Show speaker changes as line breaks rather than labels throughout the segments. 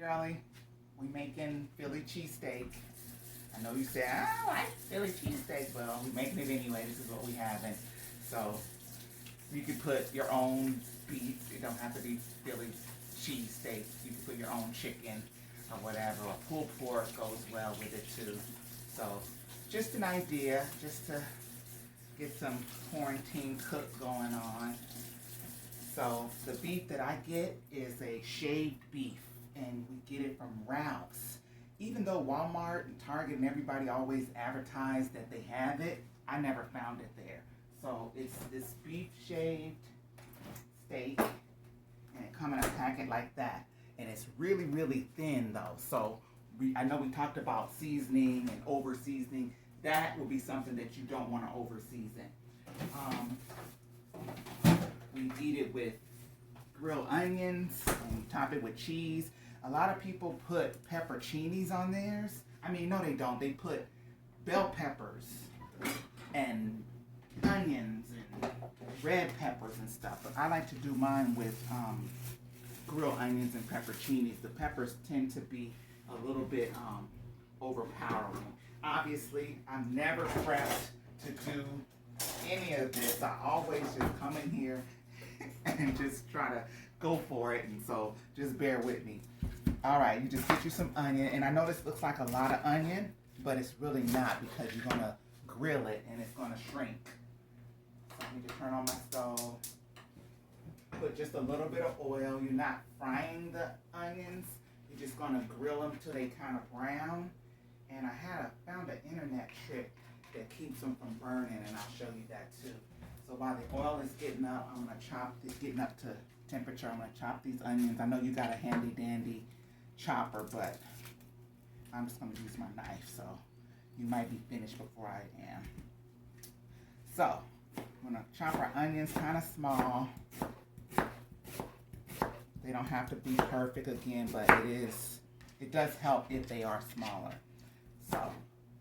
girlie, we making Philly cheesesteak. I know you said, I don't like Philly cheesesteak. Well, we're making it anyway. This is what we have. And so you can put your own beef. It don't have to be Philly cheesesteak. You can put your own chicken or whatever. Or pulled pork goes well with it too. So just an idea, just to get some quarantine cook going on. So the beef that I get is a shaved beef, and we get it from Ralph's. Even though Walmart and Target and everybody always advertise that they have it, I never found it there. So it's this beef shaved steak, and it comes in a packet like that. And it's really, really thin though. So I know we talked about seasoning and over seasoning. That will be something that you don't want to over season. We eat it with grilled onions and we top it with cheese. A lot of people put peppercinis on theirs. I mean, no they don't. They put bell peppers and onions and red peppers and stuff. But I like to do mine with grilled onions and peppercinis. The peppers tend to be a little bit overpowering. Obviously, I'm never pressed to do any of this. I always just come in here and just try to go for it, and so just bear with me. All right, you just get you some onion, and I know this looks like a lot of onion, but it's really not, because you're gonna grill it and it's gonna shrink. So let me just turn on my stove. Put just a little bit of oil. You're not frying the onions. You're just gonna grill them till they kind of brown. And I found an internet trick that keeps them from burning, and I'll show you that too. So while the oil is getting up, I'm gonna chop this, getting up to temperature. I'm gonna chop these onions. I know you got a handy dandy chopper, but I'm just gonna use my knife. So you might be finished before I am. So I'm gonna chop our onions kind of small. They don't have to be perfect again, but it does help if they are smaller. So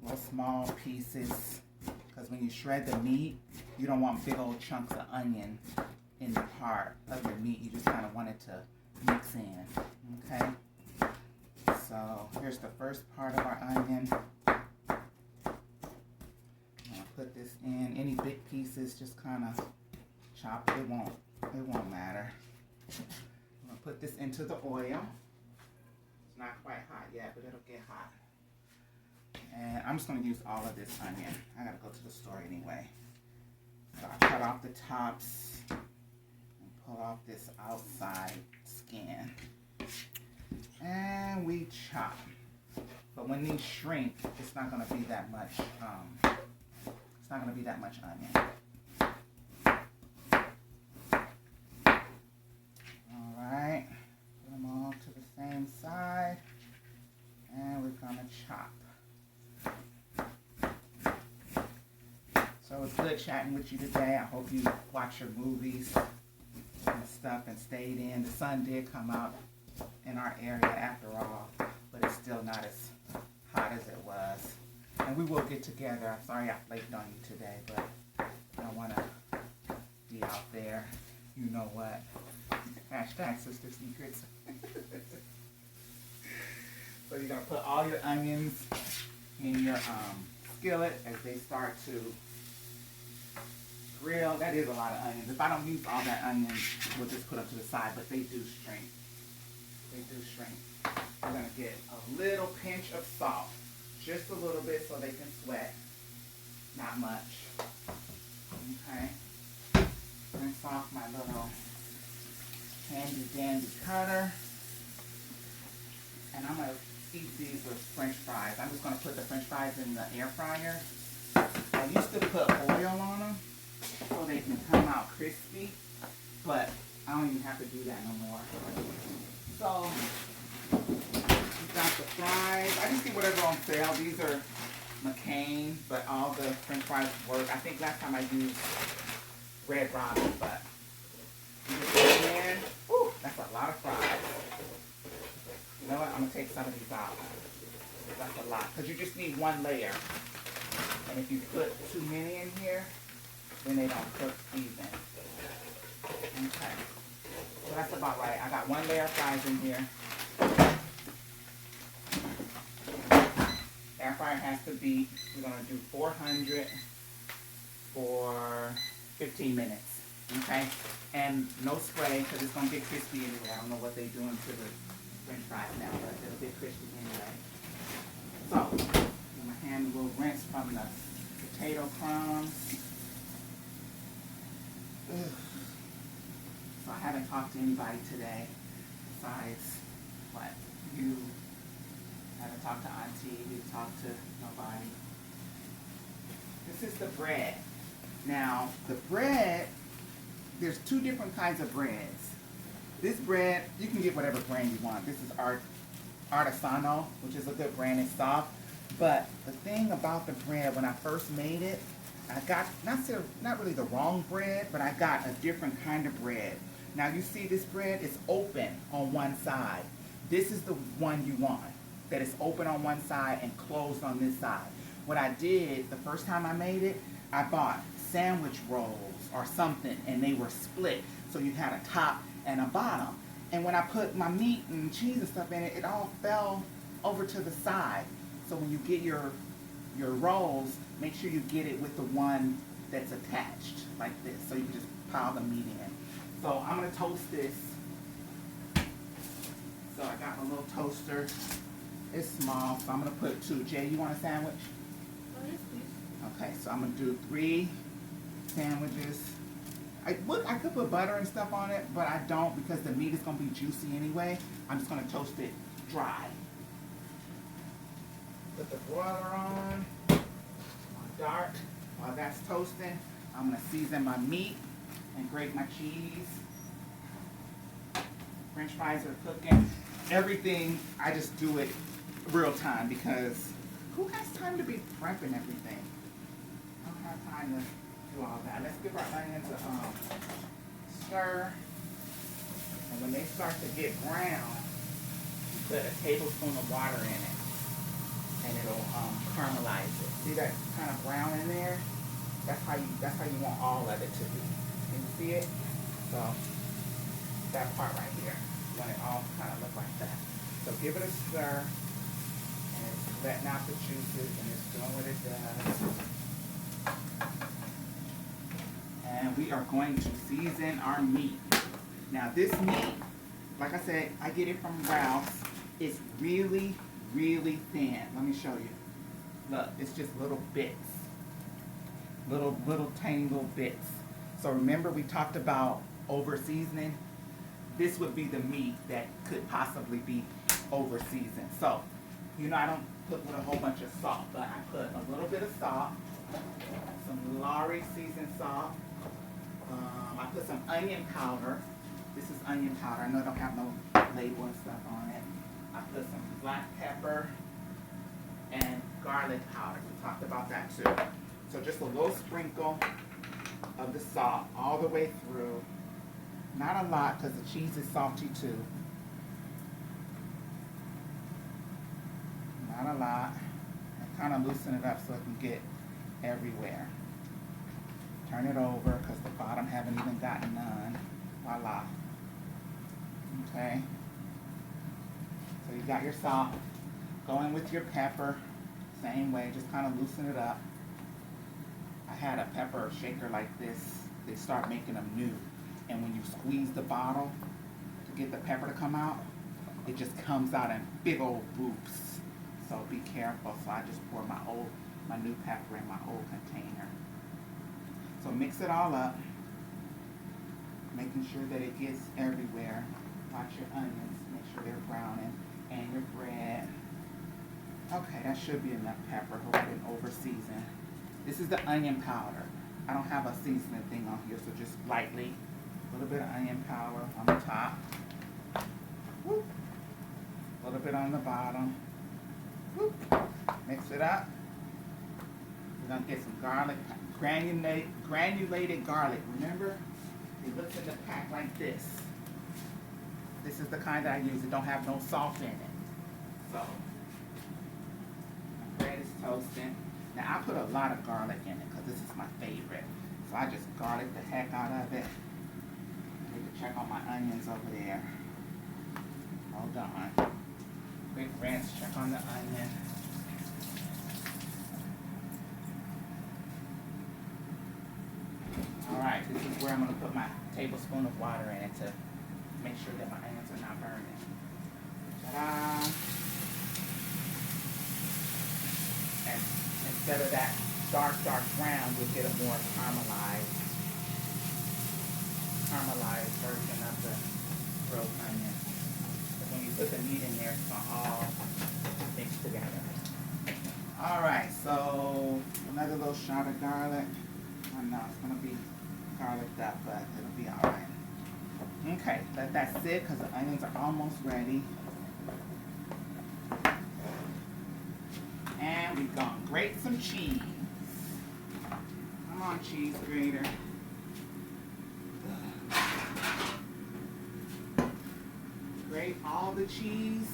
little small pieces, because when you shred the meat, you don't want big old chunks of onion in the part of your meat. You just kind of want it to mix in, okay? So here's the first part of our onion. I'm gonna put this in. Any big pieces, just kind of chop. It won't matter. I'm gonna put this into the oil. It's not quite hot yet, but it'll get hot. And I'm just going to use all of this onion. I got to go to the store anyway. So I cut off the tops and pull off this outside skin. And we chop. But when these shrink, it's not going to be that much, onion. All right. Put them all to the same side. And we're going to chop. So it's good chatting with you today. I hope you watch your movies and stuff and stayed in. The sun did come out in our area after all, but it's still not as hot as it was. And we will get together. I'm sorry I flaked on you today, but I want to be out there. You know what? Hashtag Sister Secrets. So you're going to put all your onions in your skillet as they start to grill. That is a lot of onions. If I don't use all that onion, we'll just put them to the side, but they do shrink. They do shrink. We're going to get a little pinch of salt. Just a little bit so they can sweat. Not much. Okay. Rinse off my little handy dandy cutter. And I'm going to eat these with French fries. I'm just going to put the French fries in the air fryer. I used to put oil on them so they can come out crispy, but I don't even have to do that no more. So, we got the fries. I just get whatever on sale. These are McCain, but all the French fries work. I think last time I used Red Robin, but you just put them in. Whew, that's a lot of fries. You know what? I'm going to take some of these out. That's a lot. Because you just need one layer. And if you put too many in here, then they don't cook even. Okay. So that's about right. I got one layer of fries in here. fire has to be, we're going to do 400 for 15 minutes. Okay? And no spray because it's going to get crispy anyway. I don't know what they're doing to the french fries now, but it'll get crispy anyway. So, my hand will rinse from the potato crumbs. Ugh. So I haven't talked to anybody today besides what? You. I haven't talked to Auntie. We talked to nobody. This is the bread. Now, the bread, there's two different kinds of breads. This bread, you can get whatever brand you want. This is Artisano, which is a good brand. It's soft. But the thing about the bread, when I first made it, I got, not really the wrong bread, but I got a different kind of bread. Now you see this bread, it's open on one side. This is the one you want, that is open on one side and closed on this side. What I did, the first time I made it, I bought sandwich rolls or something, and they were split. So you had a top and a bottom. And when I put my meat and cheese and stuff in it, it all fell over to the side. So when you get your rolls, make sure you get it with the one that's attached, like this. So you can just pile the meat in. So I'm gonna toast this. So I got my little toaster. It's small, so I'm gonna put 2. Jay, you want a sandwich?
Oh, yes, please.
Okay, so I'm gonna do 3 sandwiches. I could put butter and stuff on it, but I don't because the meat is gonna be juicy anyway. I'm just gonna toast it dry. Put the broiler on dark. While that's toasting, I'm gonna season my meat and grate my cheese. French fries are cooking. Everything, I just do it real time because who has time to be prepping everything? I don't have time to do all that. Let's give our onions a stir. And when they start to get brown, you put a tablespoon of water in it. And it'll caramelize it. See that kind of brown in there? That's how you want all of it to be. Can you see it? So that part right here. You want it all kind of look like that. So give it a stir, and it's letting out the juices, and it's doing what it does. And we are going to season our meat. Now this meat, like I said, I get it from Ralph's. It's really, really thin. Let me show you. Look, it's just little bits. Little tiny little bits. So remember we talked about over seasoning? This would be the meat that could possibly be over seasoned. So, you know I don't put with a whole bunch of salt, but I put a little bit of salt, some Lawry seasoned salt. I put some onion powder. This is onion powder. I know it don't have no label and stuff on it. I put some black pepper and garlic powder. We talked about that too. So just a little sprinkle of the salt all the way through. Not a lot because the cheese is salty too. Not a lot. And kind of loosen it up so it can get everywhere. Turn it over because the bottom haven't even gotten none. Voila. Okay. So you got your salt. Go in with your pepper. Same way, just kind of loosen it up. I had a pepper shaker like this. They start making them new. And when you squeeze the bottle to get the pepper to come out, it just comes out in big old boops. So be careful. So I just pour my new pepper in my old container. So mix it all up, making sure that it gets everywhere. Watch your onions, make sure they're browning, and your bread. Okay, that should be enough pepper. Hope I didn't over season. This is the onion powder. I don't have a seasoning thing on here, so just lightly. A little bit of onion powder on the top. Whoop. A little bit on the bottom. Whoop. Mix it up. We're gonna get some garlic, granulated garlic. Remember, it looks in the pack like this. This is the kind that I use. It don't have no salt in it. So my bread is toasting. Now I put a lot of garlic in it because this is my favorite. So I just garlic the heck out of it. I need to check on my onions over there. Hold on. Quick rinse, check on the onion. This is where I'm going to put my tablespoon of water in it to make sure that my onions are not burning. Ta-da! And instead of that dark brown, you'll get a more caramelized version of the grilled onion. But when you put the meat in there, it's going to all mix together. Alright, so another little shot of garlic. I know it's going to be garliced up, but it'll be alright. Okay, let that sit because the onions are almost ready. And we're going to grate some cheese. Come on, cheese grater. Grate all the cheese.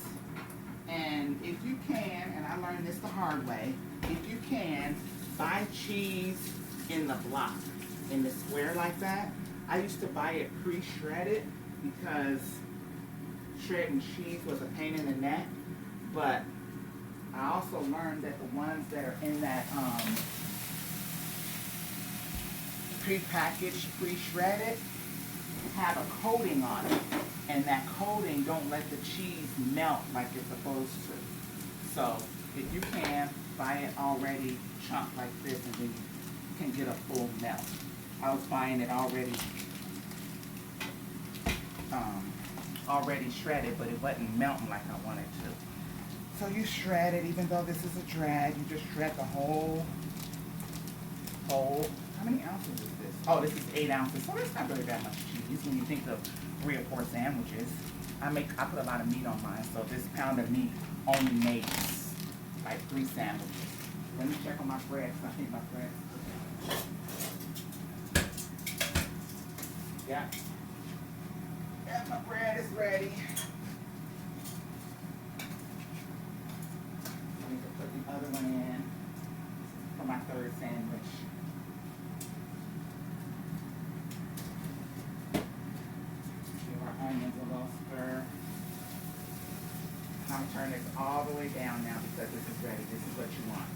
And if you can, and I learned this the hard way, if you can, buy cheese in the block, in the square like that. I used to buy it pre-shredded because shredding cheese was a pain in the neck. But I also learned that the ones that are in that pre-packaged, pre-shredded have a coating on it. And that coating don't let the cheese melt like it's supposed to. So if you can, buy it already chunked like this and then you can get a full melt. I was buying it already shredded, but it wasn't melting like I wanted to. So you shred it, even though this is a drag, you just shred the whole. How many ounces is this? Oh, this is 8 ounces, so that's not really that much cheese when you think of 3 or 4 sandwiches. I put a lot of meat on mine, so this pound of meat only makes like 3 sandwiches. Let me check on my bread, because I think my bread. Yeah. Yeah, my bread is ready. I need to put the other one in for my 3rd sandwich. Onions a little stir. I'm gonna turn this all the way down now because this is ready. This is what you want.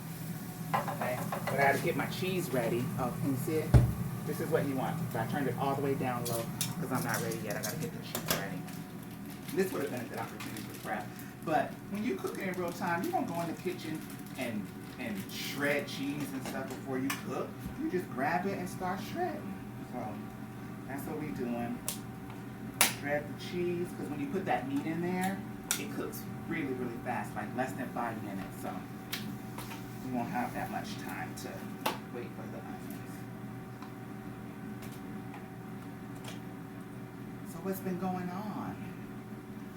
Okay? But I gotta get my cheese ready. Oh, can you see it? This is what you want. So I turned it all the way down low because I'm not ready yet. I gotta get the cheese ready. This would have been a good opportunity for prep. But when you cook it in real time, you don't go in the kitchen and shred cheese and stuff before you cook. You just grab it and start shredding. So that's what we're doing. Shred the cheese, because when you put that meat in there, it cooks really, really fast, like less than 5 minutes. So we won't have that much time to wait for the onions. So what's been going on?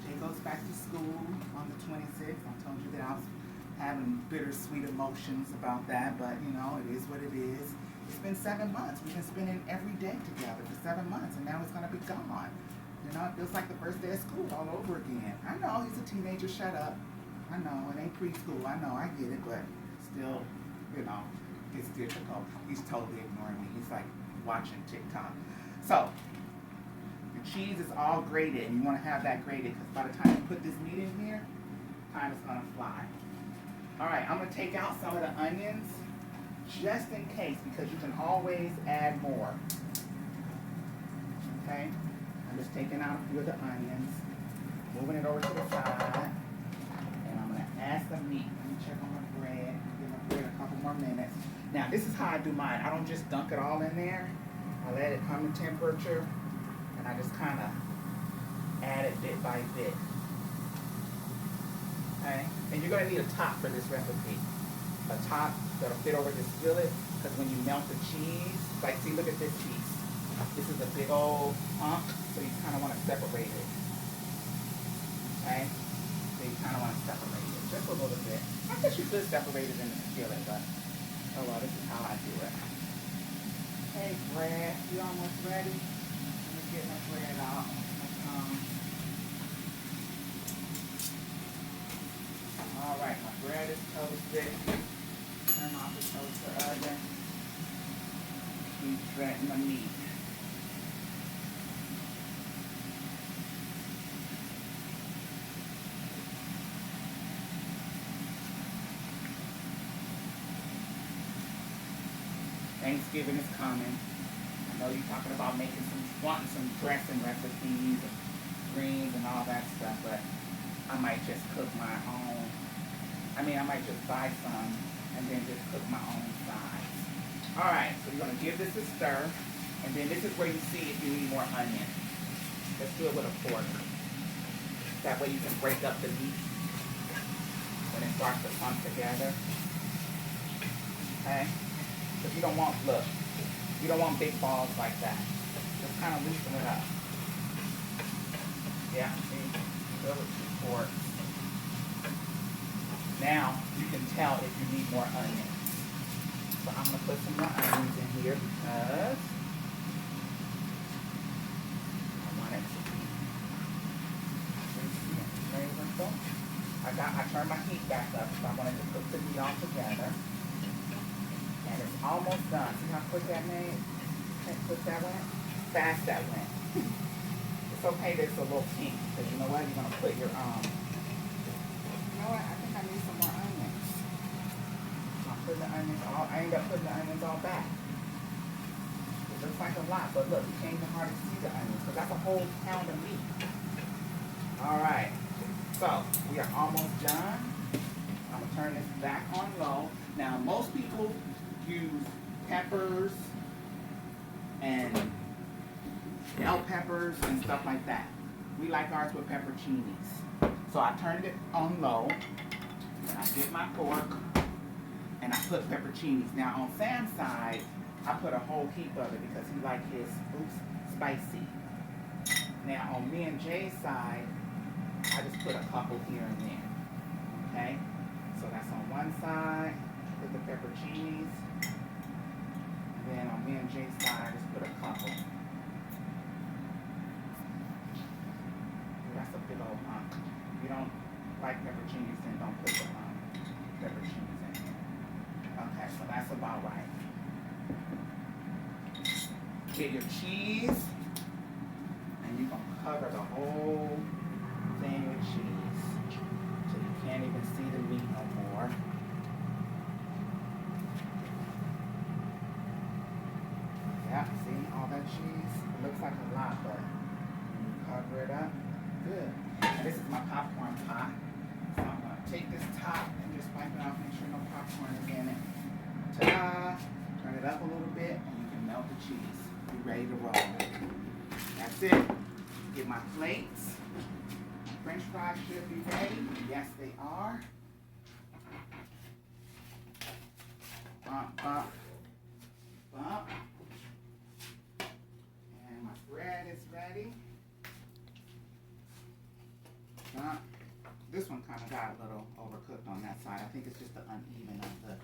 Jay goes back to school on the 26th. I told you that I was having bittersweet emotions about that, but you know, it is what it is. It's been 7 months. We've been spending every day together for 7 months, and now it's going to be gone. You know, it feels like the first day of school all over again. I know, he's a teenager, shut up. I know, it ain't preschool, I know, I get it, but still, you know, it's difficult. He's totally ignoring me. He's like watching TikTok. So, the cheese is all grated, and you want to have that grated, because by the time you put this meat in here, time is going to fly. Alright, I'm going to take out some of the onions, just in case, because you can always add more. Okay? I'm just taking out a few of the onions, moving it over to the side, and I'm going to add some meat. Let me check on my bread, give my bread a couple more minutes. Now, this is how I do mine. I don't just dunk it all in there. I let it come to temperature, and I just kind of add it bit by bit. Okay? And you're going to need a top for this recipe. A top that'll fit over this skillet, because when you melt the cheese, like, see, look at this piece. This is a big old hunk, so you kind of want to separate it. Okay? So you kind of want to separate it just a little bit. I guess you could separate it in the skillet, but oh well, this is how I do it. Hey, bread, you almost ready? Let me get my bread out. All right, my bread is toasted. Turn off the toaster oven. Keep shredding my meat. Thanksgiving is coming. I know you're talking about wanting some dressing recipes and greens and all that stuff, but I might just cook my own. I might just buy some and then just cook my own size. All right, so you're gonna give this a stir, and then this is where you see if you need more onion. Let's do it with a fork. That way you can break up the meat when it starts to come together. Okay? Because you don't want big balls like that. Just kind of loosen it up. Yeah, see? Fill it with 2 forks. Now, you can tell if you need more onions. So I'm going to put some more onions in here because I want it to be juicy and flavorful. I turned my heat back up so I wanted to cook the meat all together. And it's almost done. See how quick that made? How quick that went? Fast that went. It's okay that it's a little pink because you know what? You're going to put your, you know what? I think I need some more onions. Put the onions all, I end up putting the onions all back. It looks like a lot, but look, you can't even hardly see the onions because that's a whole pound of meat. Alright, so we are almost done. I'm going to turn this back on low. Now, most people use peppers and bell peppers and stuff like that. We like ours with peppercinis. So I turned it on low, and I get my fork, and I put peppercinis. Now on Sam's side, I put a whole heap of it because he likes his spicy. Now on me and Jay's side, I just put a couple here and there. Okay? So that's on one side, put the peppercinis. And then on me and Jay's side, I just put a couple. Ooh, that's a big old hunk. If you don't like peppercinis, then don't put the peppercinis in here. Okay, so that's about right. Get your cheese, and you're gonna cover the whole thing with cheese till you can't even see the meat no more. Yeah, see all that cheese? It looks like a lot, but you cover it up. Good. And this is my popcorn pot. So I'm gonna take this top and just wipe it off, make sure no popcorn is in it. Ta-da! Turn it up a little bit, and you can melt the cheese. Be ready to roll. That's it. Get my plates. My French fries should be ready. Yes, they are. Bump, bump, bump. And my bread is ready. Bump. This one kind of got a little overcooked on that side. I think it's just the uneven of the.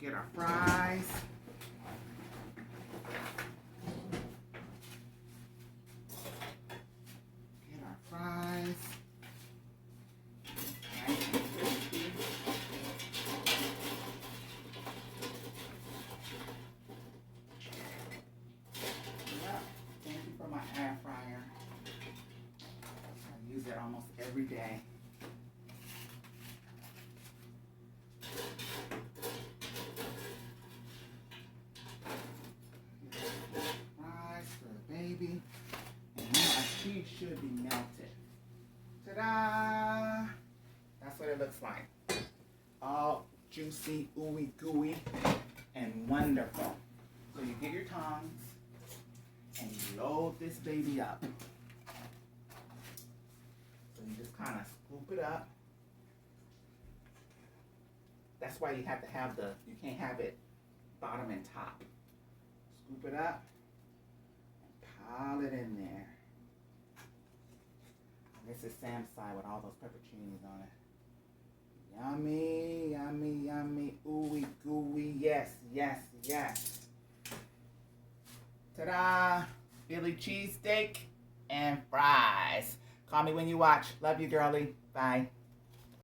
Get our fries. Get our fries. Nice and crispy. Yeah, thank you for my air fryer. I use it almost every day. Baby, and now our cheese should be melted. Ta-da! That's what it looks like. All juicy, ooey gooey, and wonderful. So you get your tongs and you load this baby up. So you just kind of scoop it up. That's why you have to have you can't have it bottom and top. Scoop it up. Pile it in there. And this is Sam's side with all those peppercinis on it. Yummy, yummy, yummy, ooey gooey. Yes, yes, yes. Ta-da! Philly cheesesteak and fries. Call me when you watch. Love you, girlie. Bye.